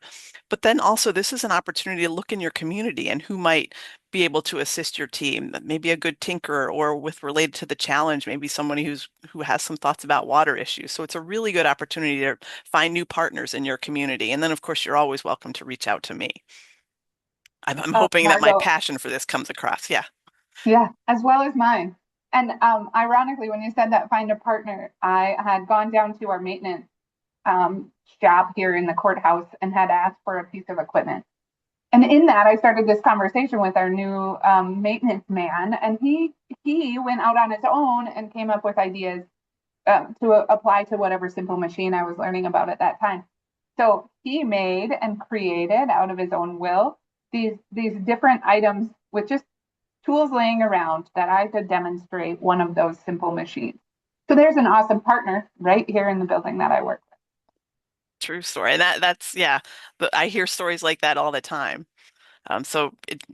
But then also, this is an opportunity to look in your community and who might be able to assist your team. Maybe a good tinkerer, or with related to the challenge, maybe somebody who has some thoughts about water issues. So it's a really good opportunity to find new partners in your community. And then, of course, you're always welcome to reach out to me. I'm hoping that my Margot, passion for this comes across. Yeah. yeah, as well as mine. And ironically, when you said that, find a partner, I had gone down to our maintenance shop here in the courthouse and had asked for a piece of equipment. And in that, I started this conversation with our new maintenance man, and he went out on his own and came up with ideas to apply to whatever simple machine I was learning about at that time. So he made and created out of his own will these different items with just tools laying around that I could demonstrate one of those simple machines. So there's an awesome partner right here in the building that I work with. True story. And that's, yeah, but I hear stories like that all the time.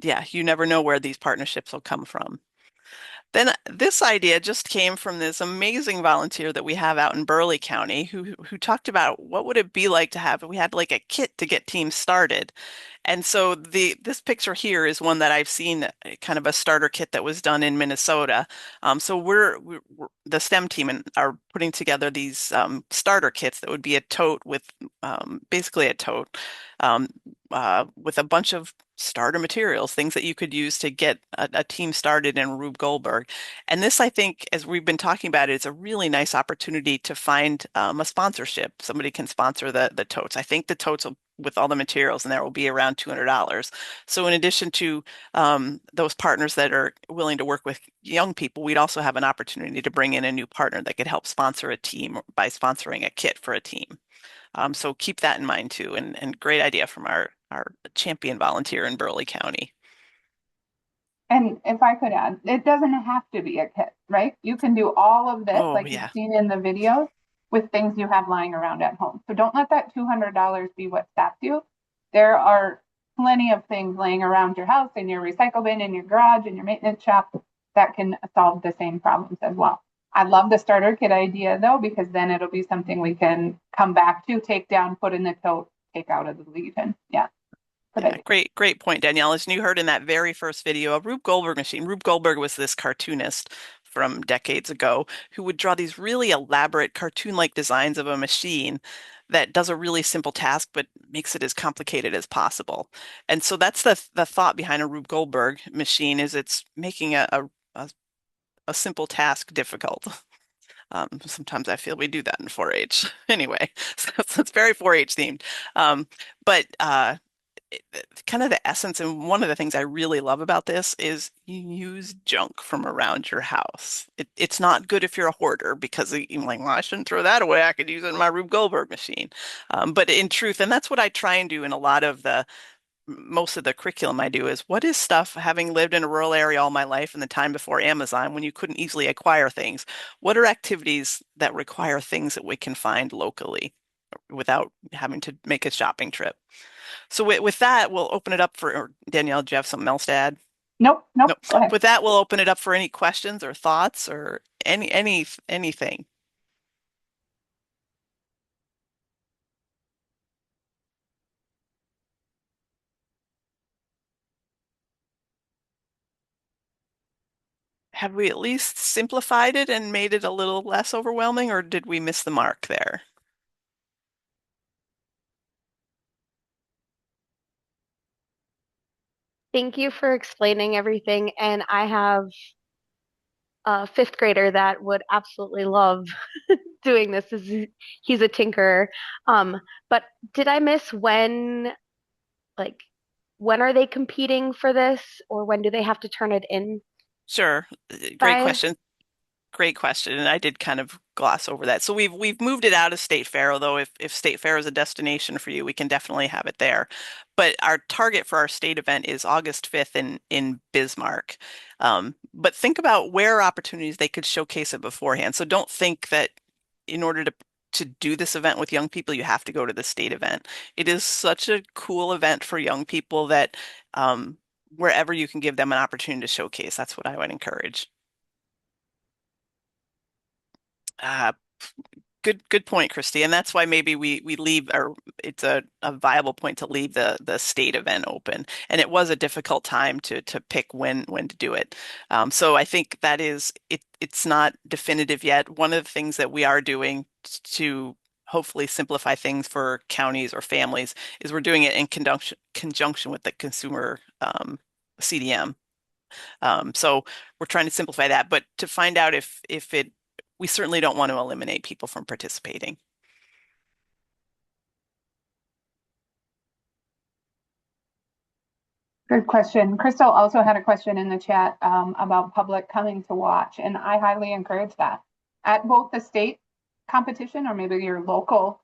Yeah, you never know where these partnerships will come from. Then this idea just came from this amazing volunteer that we have out in Burleigh County who talked about what would it be like to have, we had like a kit to get teams started. And so this picture here is one that I've seen, kind of a starter kit that was done in Minnesota. So we're the STEM team and are putting together these starter kits that would be a tote with basically a tote with a bunch of starter materials, things that you could use to get a team started in Rube Goldberg. And this, I think, as we've been talking about it, is a really nice opportunity to find a sponsorship. Somebody can sponsor the totes. I think the totes will, with all the materials in there, will be around $200. So in addition to those partners that are willing to work with young people, we'd also have an opportunity to bring in a new partner that could help sponsor a team by sponsoring a kit for a team. So keep that in mind too, and great idea from our champion volunteer in Burleigh County. And if I could add, it doesn't have to be a kit, right? You can do all of this, like Yeah. you've seen in the videos, with things you have lying around at home. So don't let that $200 be what stops you. There are plenty of things laying around your house, in your recycle bin, in your garage, in your maintenance shop, that can solve the same problems as well. I love the starter kit idea though, because then it'll be something we can come back to, take down, put in the tote, take out of the Legion. Yeah. Yeah, great point, Danielle. As you heard in that very first video, a Rube Goldberg machine. Rube Goldberg was this cartoonist from decades ago who would draw these really elaborate cartoon-like designs of a machine that does a really simple task but makes it as complicated as possible. And so that's the thought behind a Rube Goldberg machine, is it's making a simple task difficult. Sometimes I feel we do that in 4-H. Anyway, so it's very 4-H themed. But kind of the essence, and one of the things I really love about this is you use junk from around your house. It's not good if you're a hoarder, because you're like, well, I shouldn't throw that away. I could use it in my Rube Goldberg machine. But in truth, and that's what I try and do in most of the curriculum I do, is what is stuff, having lived in a rural area all my life in the time before Amazon, when you couldn't easily acquire things, what are activities that require things that we can find locally without having to make a shopping trip? So with that, we'll open it up for, Danielle, do you have something else to add? Nope. Go ahead. With that, we'll open it up for any questions or thoughts or anything. Have we at least simplified it and made it a little less overwhelming, or did we miss the mark there? Thank you for explaining everything. And I have a fifth grader that would absolutely love doing this. He's a tinkerer. But did I miss when are they competing for this, or when do they have to turn it in? Sure. Great question. Great question, and I did kind of gloss over that. So we've moved it out of State Fair, although if State Fair is a destination for you, we can definitely have it there. But our target for our state event is August 5th in Bismarck. But think about where opportunities they could showcase it beforehand. So don't think that in order to do this event with young people, you have to go to the state event. It is such a cool event for young people that wherever you can give them an opportunity to showcase, that's what I would encourage. Good point, Christy. And that's why maybe we leave, or it's a viable point to leave the state event open. And it was a difficult time to pick when to do it. So I think that is it's not definitive yet. One of the things that we are doing to hopefully simplify things for counties or families is we're doing it in conjunction with the consumer CDM. So we're trying to simplify that, but to find out if we certainly don't want to eliminate people from participating. Good question. Crystal also had a question in the chat about public coming to watch, and I highly encourage that at both the state competition or maybe your local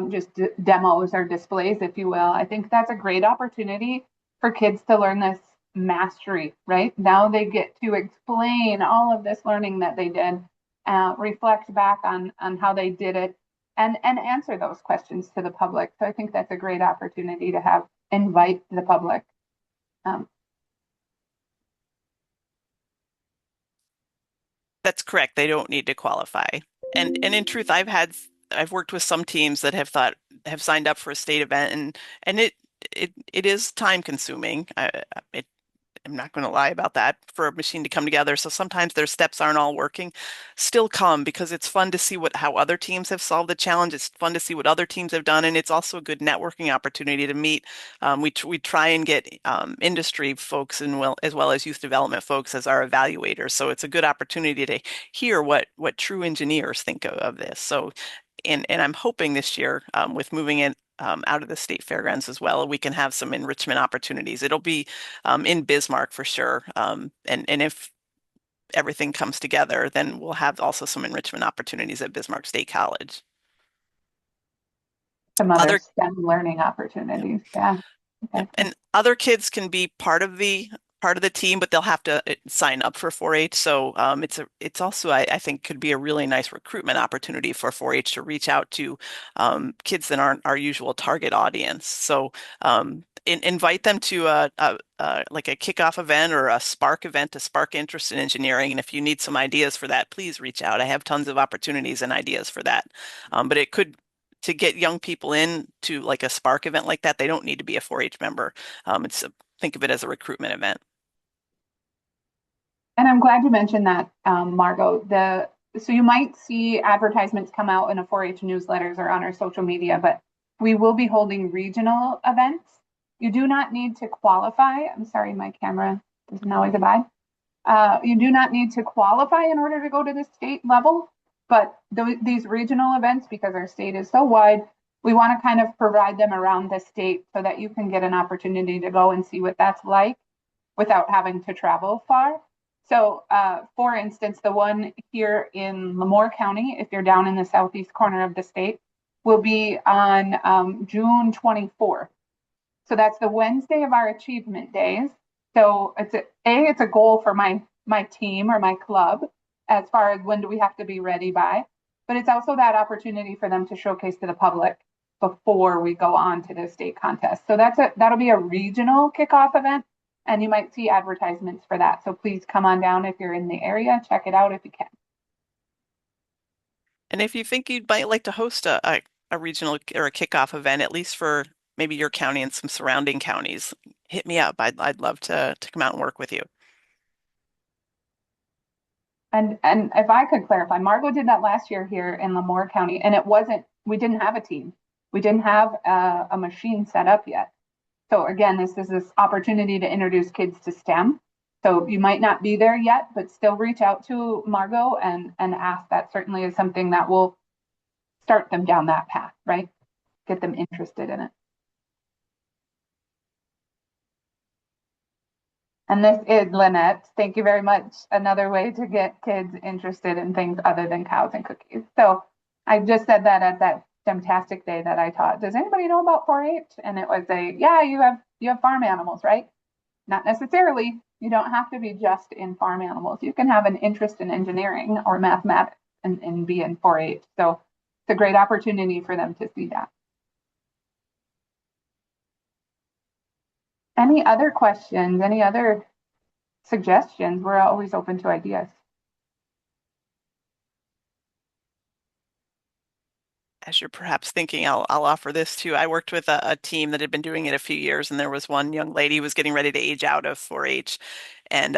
just demos or displays, if you will. I think that's a great opportunity for kids to learn this mastery, right? Now they get to explain all of this learning that they did, reflect back on how they did it, and answer those questions to the public. So I think that's a great opportunity to invite the public. That's correct. They don't need to qualify. And in truth, I've worked with some teams that have signed up for a state event, and it is time consuming. I'm not going to lie about that, for a machine to come together. So sometimes their steps aren't all working. Still come, because it's fun to see how other teams have solved the challenge. It's fun to see what other teams have done, and it's also a good networking opportunity to meet. We try and get industry folks as well as youth development folks as our evaluators. So it's a good opportunity to hear what true engineers think of this. So, and I'm hoping this year, with moving it out of the state fairgrounds as well, we can have some enrichment opportunities. It'll be in Bismarck for sure. And if everything comes together, then we'll have also some enrichment opportunities at Bismarck State College. Some other STEM learning opportunities, yeah. Okay. And other kids can be part of the team, but they'll have to sign up for 4-H. So it's also, I think, could be a really nice recruitment opportunity for 4-H to reach out to kids that aren't our usual target audience. So invite them to like a kickoff event or a spark event to spark interest in engineering. And if you need some ideas for that, please reach out. I have tons of opportunities and ideas for that. But it could, to get young people in to like a spark event like that, they don't need to be a 4-H member. Think of it as a recruitment event. And I'm glad you mentioned that, Margot. So you might see advertisements come out in a 4-H newsletters or on our social media, but we will be holding regional events. You do not need to qualify. I'm sorry, my camera doesn't always abide. You do not need to qualify in order to go to the state level, but these regional events, because our state is so wide, we want to kind of provide them around the state so that you can get an opportunity to go and see what that's like without having to travel far. So for instance, the one here in Lemoore County, if you're down in the southeast corner of the state, will be on June 24th. So that's the Wednesday of our achievement days. So it's a goal for my team or my club as far as when do we have to be ready by, but it's also that opportunity for them to showcase to the public before we go on to the state contest. So that'll be a regional kickoff event, and you might see advertisements for that. So please come on down if you're in the area, check it out if you can. And if you think you might like to host a regional or a kickoff event, at least for maybe your county and some surrounding counties, hit me up. I'd love to come out and work with you. And if I could clarify, Margot did that last year here in Lemoore County, and we didn't have a team. We didn't have a machine set up yet. So again, this is this opportunity to introduce kids to STEM. So you might not be there yet, but still reach out to Margot and ask. That certainly is something that will start them down that path, right? Get them interested in it. And this is Lynette. Thank you very much. Another way to get kids interested in things other than cows and cookies. So I just said that at that STEMtastic day that I taught. Does anybody know about 4-H? And it was yeah, you have farm animals, right? Not necessarily. You don't have to be just in farm animals. You can have an interest in engineering or mathematics and be in 4-H. So a great opportunity for them to see that. Any other questions? Any other suggestions? We're always open to ideas. As you're perhaps thinking, I'll offer this too. I worked with a team that had been doing it a few years, and there was one young lady who was getting ready to age out of 4-H, and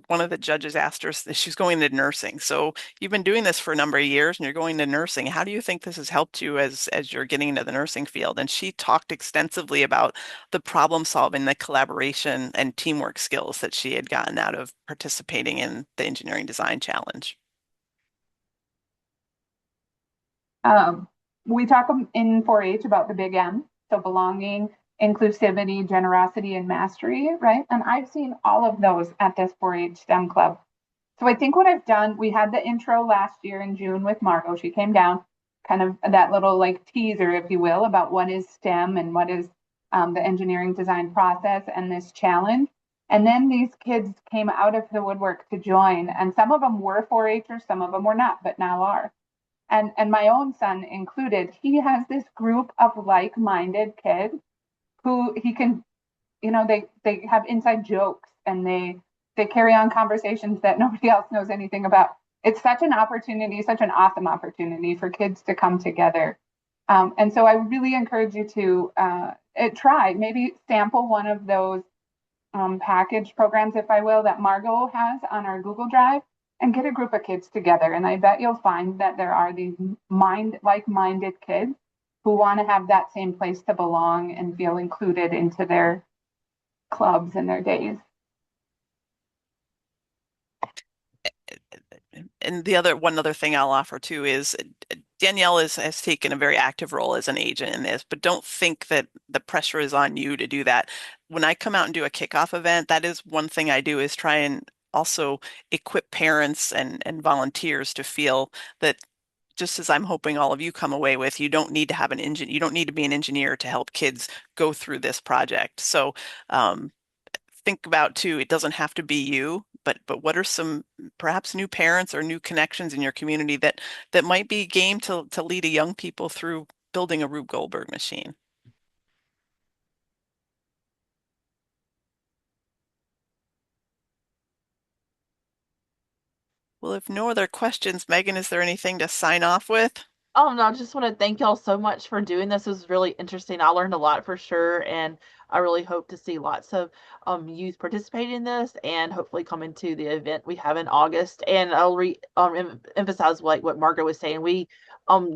one of the judges asked her, she's going into nursing. So you've been doing this for a number of years, and you're going to nursing. How do you think this has helped you as you're getting into the nursing field? And she talked extensively about the problem solving, the collaboration, and teamwork skills that she had gotten out of participating in the engineering design challenge. We talk in 4-H about the big M, so belonging, inclusivity, generosity, and mastery, right? And I've seen all of those at this 4-H STEM club. So I think what I've done, we had the intro last year in June with Margot. She came down, kind of that little like teaser, if you will, about what is STEM and what is the engineering design process and this challenge. And then these kids came out of the woodwork to join, and some of them were 4-Hers, some of them were not, but now are. And my own son included, he has this group of like-minded kids who he can, you know, they have inside jokes and they carry on conversations that nobody else knows anything about. It's such an opportunity, such an awesome opportunity for kids to come together. And so I really encourage you to try, maybe sample one of those package programs, if I will, that Margot has on our Google Drive, and get a group of kids together. And I bet you'll find that there are these like-minded kids who want to have that same place to belong and feel included into their clubs and their days. And one other thing I'll offer too is Danielle has taken a very active role as an agent in this, but don't think that the pressure is on you to do that. When I come out and do a kickoff event, that is one thing I do, is try and also equip parents and volunteers to feel that, just as I'm hoping all of you come away with, you don't need to have you don't need to be an engineer to help kids go through this project. So think about too, it doesn't have to be you, but what are some perhaps new parents or new connections in your community that might be game to lead a young people through building a Rube Goldberg machine? Well, if no other questions, Megan, is there anything to sign off with? Oh no, I just want to thank y'all so much for doing this. It was really interesting. I learned a lot for sure, and I really hope to see lots of youth participate in this and hopefully coming to the event we have in August. And I'll emphasize like what Margaret was saying. We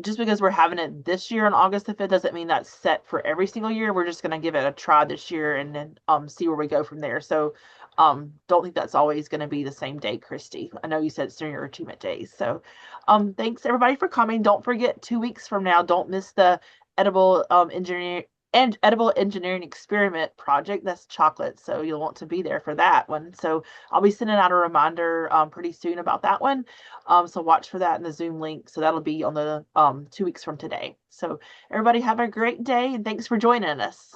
just because we're having it this year on August the 5th doesn't mean that's set for every single year. We're just gonna give it a try this year and then see where we go from there. So don't think that's always going to be the same day, Christy. I know you said it's during your achievement days. So thanks everybody for coming. Don't forget 2 weeks from now, don't miss the edible engineering experiment project. That's chocolate, so you'll want to be there for that one. So I'll be sending out a reminder pretty soon about that one. So watch for that in the Zoom link. So that'll be on the 2 weeks from today. So everybody have a great day, and thanks for joining us.